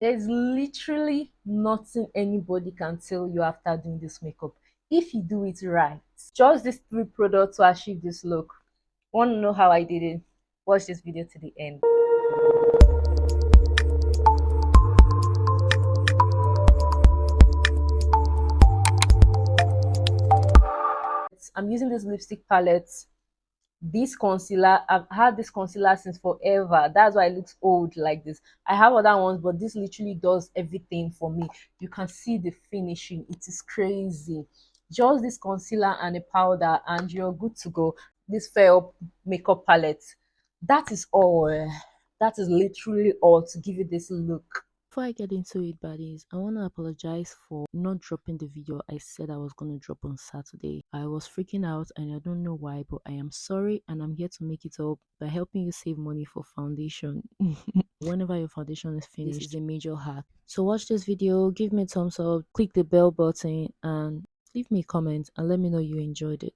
There's literally nothing anybody can tell you after doing this makeup if you do it right. Just these three products to achieve this look. Want to know how I did it? Watch this video to the end. I'm using this lipstick palette. This concealer, I've had this concealer since forever. That's why it looks old like this. I have other ones, but this literally does everything for me. You can see the finishing. It is crazy. Just this concealer and a powder and you're good to go. This fair up makeup palette, that is all. That is literally all to give you this look. Before I get into it, buddies, I want to apologize for not dropping the video I said I was going to drop on Saturday. I was freaking out and I don't know why, but I am sorry and I'm here to make it up by helping you save money for foundation. Whenever your foundation is finished, this is a major hack. So watch this video, give me a thumbs up, click the bell button and leave me a comment and let me know you enjoyed it.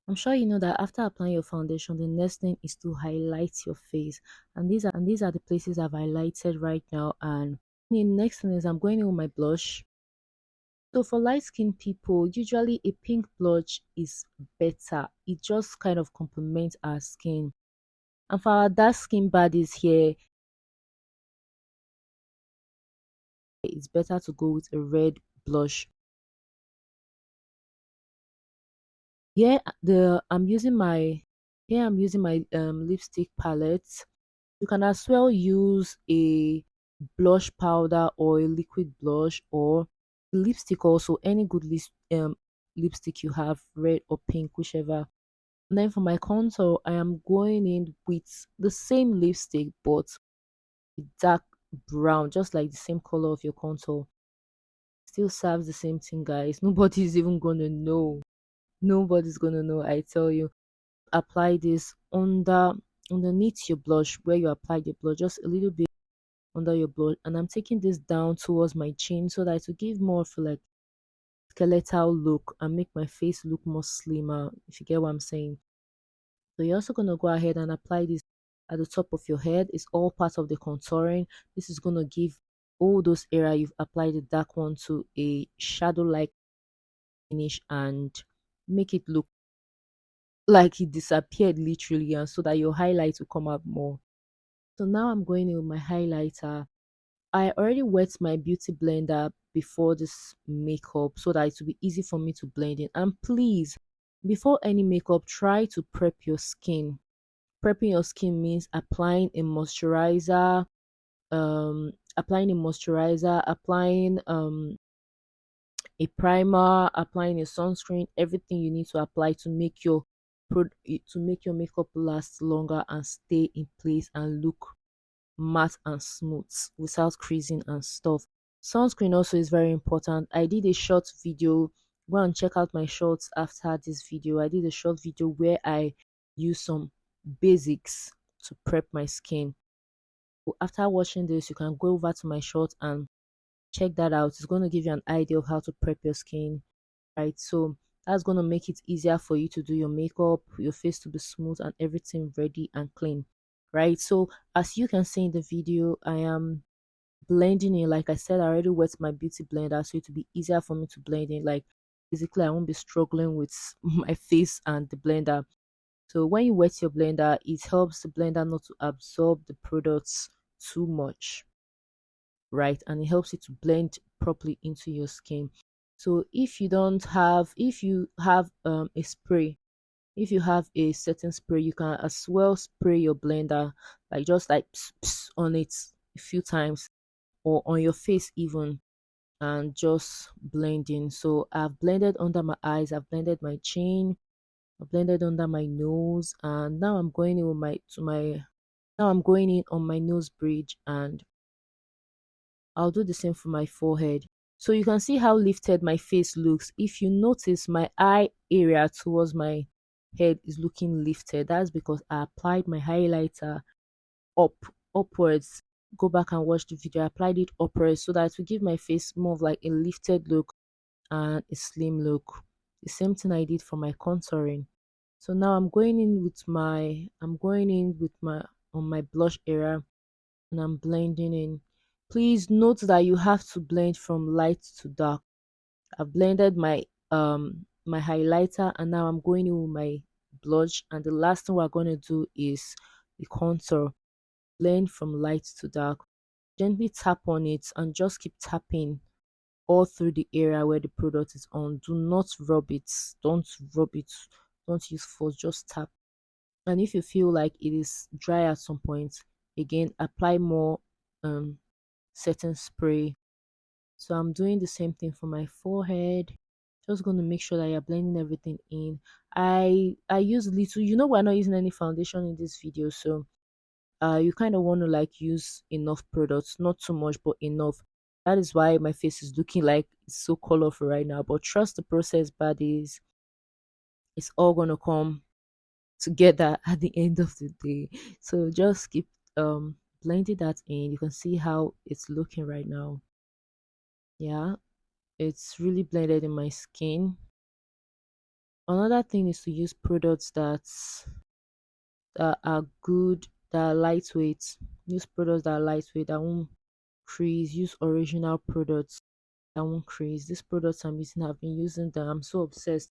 I'm sure you know that after applying your foundation, the next thing is to highlight your face. And these are the places I've highlighted right now. And the next thing is I'm going in with my blush. So for light skinned people, usually a pink blush is better. It just kind of complements our skin. And for our dark skin bodies here, it's better to go with a red blush. Here I'm using my lipstick palette. You can as well use a blush powder or a liquid blush or lipstick, also any good lipstick you have, red or pink, whichever. And then for my contour, I am going in with the same lipstick but dark brown, just like the same color of your contour. Still serves the same thing, guys. Nobody's even gonna know. Nobody's gonna know, I tell you. Apply this underneath your blush, where you applied your blush, just a little bit under your blush, and I'm taking this down towards my chin so that it will give more of like skeletal look and make my face look more slimmer, if you get what I'm saying. So you're also going to go ahead and apply this at the top of your head. It's all part of the contouring. This is going to give all those areas you've applied the dark one to a shadow like finish and make it look like it disappeared literally, and so that your highlight will come out more. So now I'm going in with my highlighter. I already wet my beauty blender before this makeup so that it will be easy for me to blend in. And please, before any makeup, try to prep your skin. Prepping your skin means applying a moisturizer, applying a primer, applying a sunscreen, everything you need to apply to make your makeup last longer and stay in place and look matte and smooth without creasing and stuff. Sunscreen also is very important. I did a short video. Go and check out my shorts after this video. I did a short video where I use some basics to prep my skin. After watching this, you can go over to my shorts and check that out. It's going to give you an idea of how to prep your skin, right? So that's going to make it easier for you to do your makeup, your face to be smooth and everything ready and clean, right? So as you can see in the video, I am blending in. Like I said, I already wet my beauty blender, so it will be easier for me to blend in. Like basically I won't be struggling with my face and the blender. So when you wet your blender, it helps the blender not to absorb the products too much, right? And it helps it to blend properly into your skin. So if you have a spray, if you have a certain spray, you can as well spray your blender, like just like on it a few times or on your face even, and just blend in. So I've blended under my eyes, I've blended my chin, I've blended under my nose, and now I'm going in with now I'm going in on my nose bridge, and I'll do the same for my forehead. So you can see how lifted my face looks. If you notice, my eye area towards my head is looking lifted. That's because I applied my highlighter up upwards. Go back and watch the video. I applied it upwards so that it will give my face more of like a lifted look and a slim look. The same thing I did for my contouring. So now I'm going in with my on my blush area, and I'm blending in. Please note that you have to blend from light to dark. I've blended my highlighter, and now I'm going in with my blush, and the last thing we're going to do is the contour. Blend from light to dark. Gently tap on it and just keep tapping all through the area where the product is on. Do not rub it. Don't rub it. Don't use force. Just tap. And if you feel like it is dry at some point, again apply more um setting spray. So I'm doing the same thing for my forehead. Just going to make sure that you're blending everything in. I use little, we're not using any foundation in this video, so you kind of want to like use enough products, not too much but enough. That is why my face is looking like it's so colorful right now, but trust the process, buddies. It's all going to come together at the end of the day. So just keep blending that in. You can see how it's looking right now. Yeah, it's really blended in my skin. Another thing is to use products that are good, that are lightweight. Use products that are lightweight, that won't crease. Use original products that won't crease. These products I'm using, I've been using them. I'm so obsessed,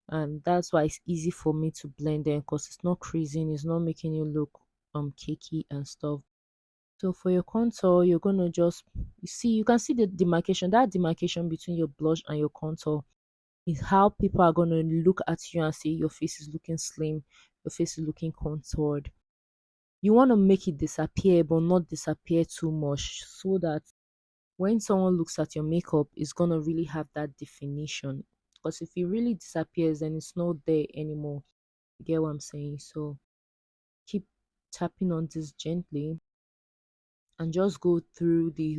and that's why it's easy for me to blend them because it's not creasing, it's not making you look cakey and stuff. So for your contour, you're gonna just, you can see the demarcation. That demarcation between your blush and your contour is how people are gonna look at you and say your face is looking slim, your face is looking contoured. You want to make it disappear, but not disappear too much, so that when someone looks at your makeup, it's gonna really have that definition. Because if it really disappears, then it's not there anymore. You get what I'm saying? So keep tapping on this gently and just go through the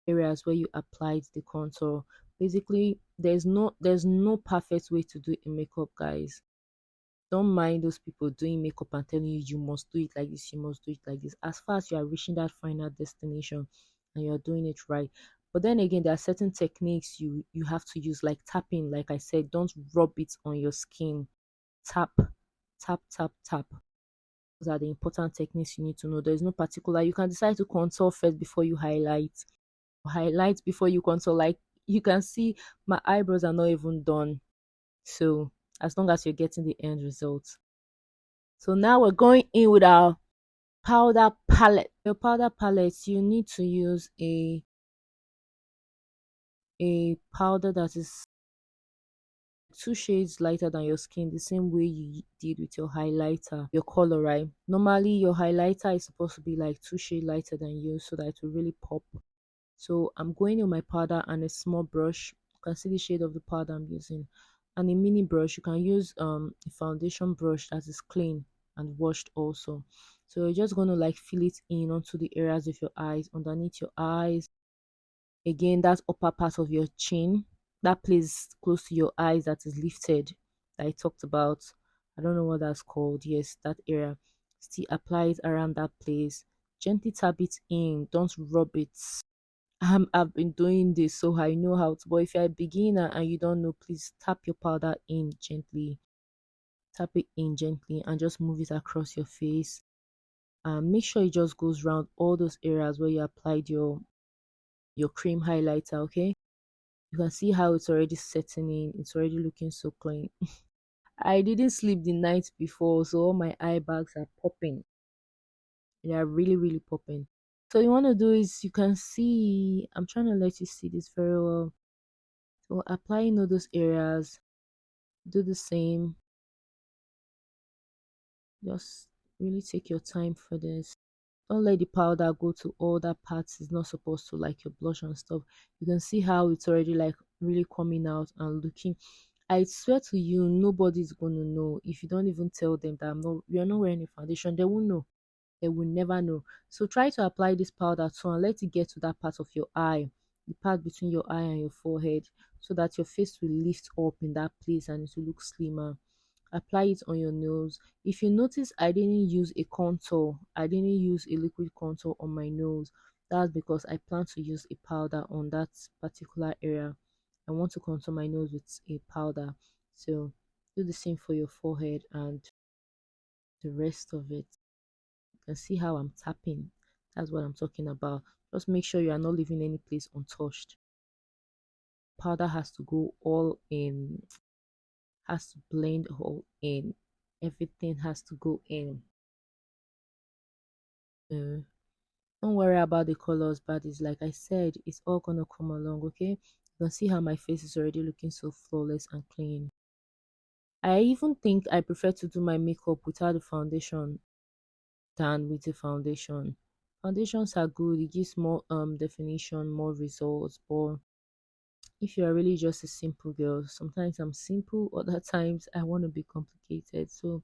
areas where you applied the contour. Basically, there's no perfect way to do a makeup, guys. Don't mind those people doing makeup and telling you you must do it like this, you must do it like this. As far as you are reaching that final destination and you're doing it right. But then again, there are certain techniques you have to use, like tapping. Like I said, don't rub it on your skin. Tap, tap, tap, tap. Those are the important techniques you need to know. There's no particular. You can decide to contour first before you highlight. Highlight before you contour. Like you can see, my eyebrows are not even done. So as long as you're getting the end result. So now we're going in with our powder palette. Your powder palette, you need to use a powder that is 2 shades lighter than your skin, the same way you did with your highlighter, your color, right? Normally your highlighter is supposed to be like 2 shades lighter than you so that it will really pop. So I'm going in my powder and a small brush. You can see the shade of the powder I'm using, and a mini brush. You can use a foundation brush that is clean and washed also. So you're just going to like fill it in onto the areas of your eyes, underneath your eyes. Again, that upper part of your chin, that place close to your eyes that is lifted, that I talked about. I don't know what that's called. Yes, that area. Still apply it around that place. Gently tap it in. Don't rub it. I've been doing this, so I know how to. But if you're a beginner and you don't know, please tap your powder in gently. Tap it in gently and just move it across your face. And make sure it just goes around all those areas where you applied your cream highlighter. Okay, you can see how it's already setting in. It's already looking so clean. I didn't sleep the night before, so all my eye bags are popping. They are really, really popping. So you want to do is, you can see, I'm trying to let you see this very well. So applying all those areas, do the same. Just really take your time for this. Don't let the powder go to all that parts it's not supposed to, like your blush and stuff. You can see how it's already like really coming out and looking. I swear to you, nobody's gonna know if you don't even tell them that you're not wearing a foundation. They won't know. They will never know. So try to apply this powder too and let it get to that part of your eye, the part between your eye and your forehead, so that your face will lift up in that place and it will look slimmer. Apply it on your nose. If you notice, I didn't use a contour. I didn't use a liquid contour on my nose. That's because I plan to use a powder on that particular area. I want to contour my nose with a powder. So do the same for your forehead and the rest of it. You can see how I'm tapping. That's what I'm talking about. Just make sure you are not leaving any place untouched. Powder has to go all in, has to blend all in. Everything has to go in. Uh, don't worry about the colors, but it's like I said, it's all gonna come along, okay? You can see how my face is already looking so flawless and clean. I even think I prefer to do my makeup without the foundation than with the foundation. Foundations are good, it gives more definition, more results, but if you are really just a simple girl, sometimes I'm simple, other times I want to be complicated. So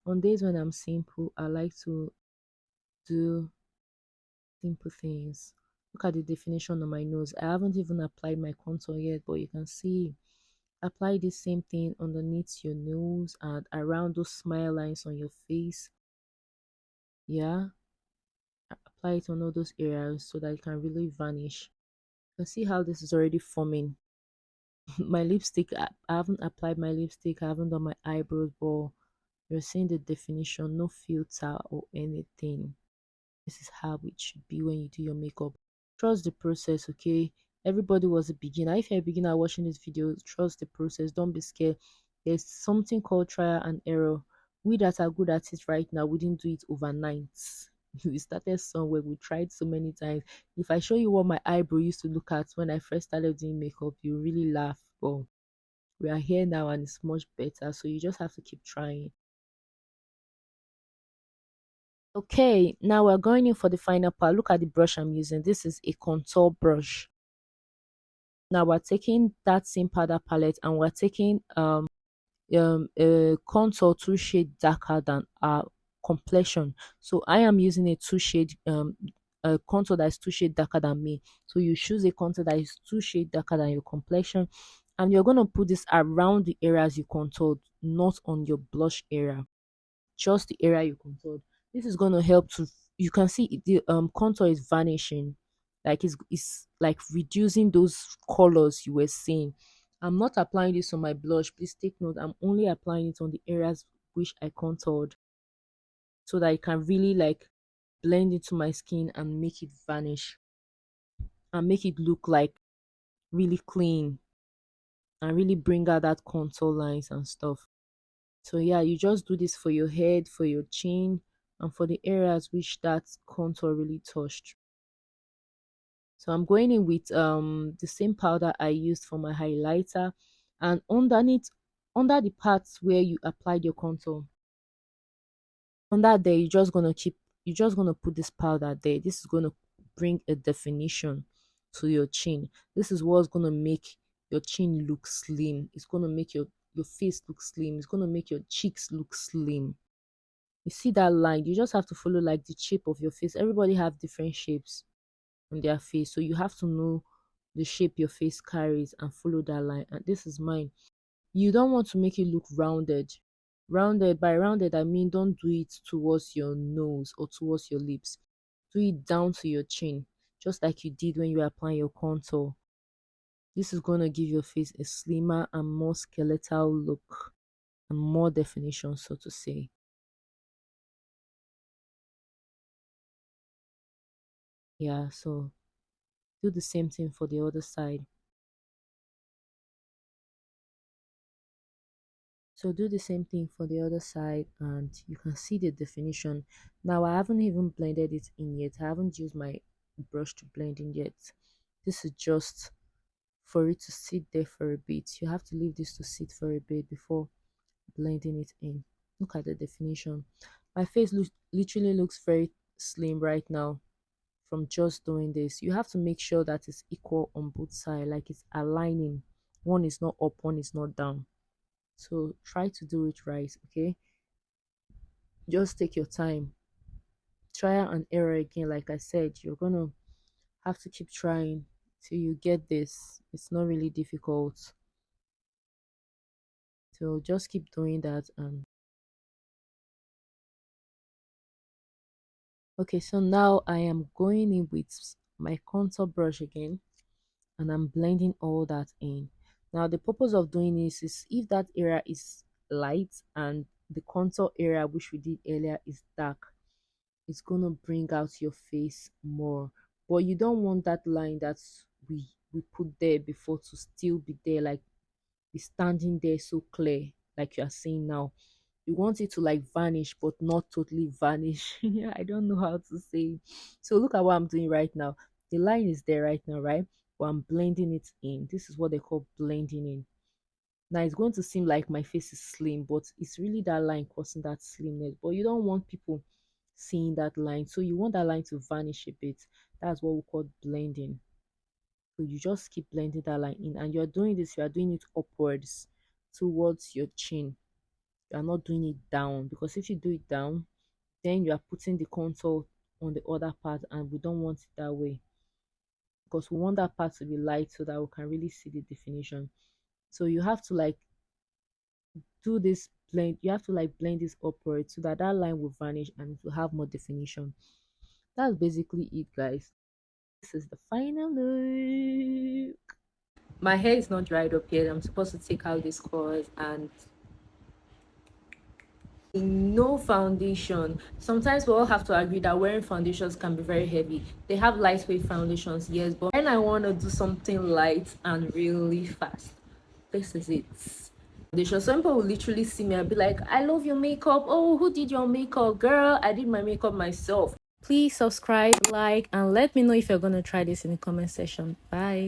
on days when I'm simple, I like to do simple things. Look at the definition on my nose. I haven't even applied my contour yet, but you can see apply the same thing underneath your nose and around those smile lines on your face. Yeah, apply it on all those areas so that it can really vanish. You can see how this is already forming. My lipstick, I haven't applied my lipstick, I haven't done my eyebrows, but you're seeing the definition, no filter or anything. This is how it should be when you do your makeup. Trust the process, okay? Everybody was a beginner. If you're a beginner watching this video, trust the process. Don't be scared. There's something called trial and error. We that are good at it right now, we didn't do it overnight. We started somewhere, we tried so many times. If I show you what my eyebrow used to look at when I first started doing makeup, you really laugh. But we are here now and it's much better. So you just have to keep trying. Okay, now we're going in for the final part. Look at the brush I'm using. This is a contour brush. Now we're taking that same powder palette and we're taking a contour 2 shade darker than our complexion. So I am using a 2 shade a contour that is 2 shade darker than me. So you choose a contour that is 2 shade darker than your complexion, and you're gonna put this around the areas you contoured, not on your blush area, just the area you contoured. This is going to help to, you can see the contour is vanishing, like it's like reducing those colors you were seeing. I'm not applying this on my blush, please take note. I'm only applying it on the areas which I contoured, so that it can really like blend into my skin and make it vanish and make it look like really clean and really bring out that contour lines and stuff. So yeah, you just do this for your head, for your chin, and for the areas which that contour really touched. So I'm going in with the same powder I used for my highlighter, and underneath, under the parts where you applied your contour, under there you're just gonna put this powder there. This is gonna bring a definition to your chin. This is what's gonna make your chin look slim. It's gonna make your face look slim. It's gonna make your cheeks look slim. You see that line, you just have to follow like the shape of your face. Everybody have different shapes on their face, so you have to know the shape your face carries and follow that line. And this is mine. You don't want to make it look rounded. Rounded, by rounded I mean don't do it towards your nose or towards your lips. Do it down to your chin, just like you did when you were applying your contour. This is going to give your face a slimmer and more skeletal look and more definition, so to say. Yeah, so do the same thing for the other side. So do the same thing for the other side and you can see the definition. Now I haven't even blended it in yet. I haven't used my brush to blend in yet. This is just for it to sit there for a bit. You have to leave this to sit for a bit before blending it in. Look at the definition. My face literally looks very slim right now from just doing this. You have to make sure that it's equal on both sides, like it's aligning. One is not up, one is not down. So try to do it right, okay? Just take your time. Trial and error again. Like I said, you're gonna have to keep trying till you get this. It's not really difficult. So just keep doing that. And okay, so now I am going in with my contour brush again and I'm blending all that in. Now the purpose of doing this is if that area is light and the contour area which we did earlier is dark, it's gonna bring out your face more. But you don't want that line that we put there before to still be there, like be standing there so clear, like you are seeing now. You want it to like vanish, but not totally vanish. Yeah, I don't know how to say. So look at what I'm doing right now. The line is there right now, right? But I'm blending it in. This is what they call blending in. Now it's going to seem like my face is slim, but it's really that line causing that slimness. But you don't want people seeing that line. So you want that line to vanish a bit. That's what we call blending. So you just keep blending that line in, and you're doing this, you are doing it upwards towards your chin. You are not doing it down, because if you do it down, then you are putting the contour on the other part, and we don't want it that way, because we want that part to be light so that we can really see the definition. So you have to like do this blend, you have to like blend this upward so that that line will vanish and it will have more definition. That's basically it, guys. This is the final look. My hair is not dried up yet. I'm supposed to take out this course and no foundation. Sometimes we all have to agree that wearing foundations can be very heavy. They have lightweight foundations, yes, but when I want to do something light and really fast, this is it. Foundation. Some people will literally see me and be like, I love your makeup. Oh, who did your makeup? Girl, I did my makeup myself. Please subscribe, like, and let me know if you're going to try this in the comment section. Bye.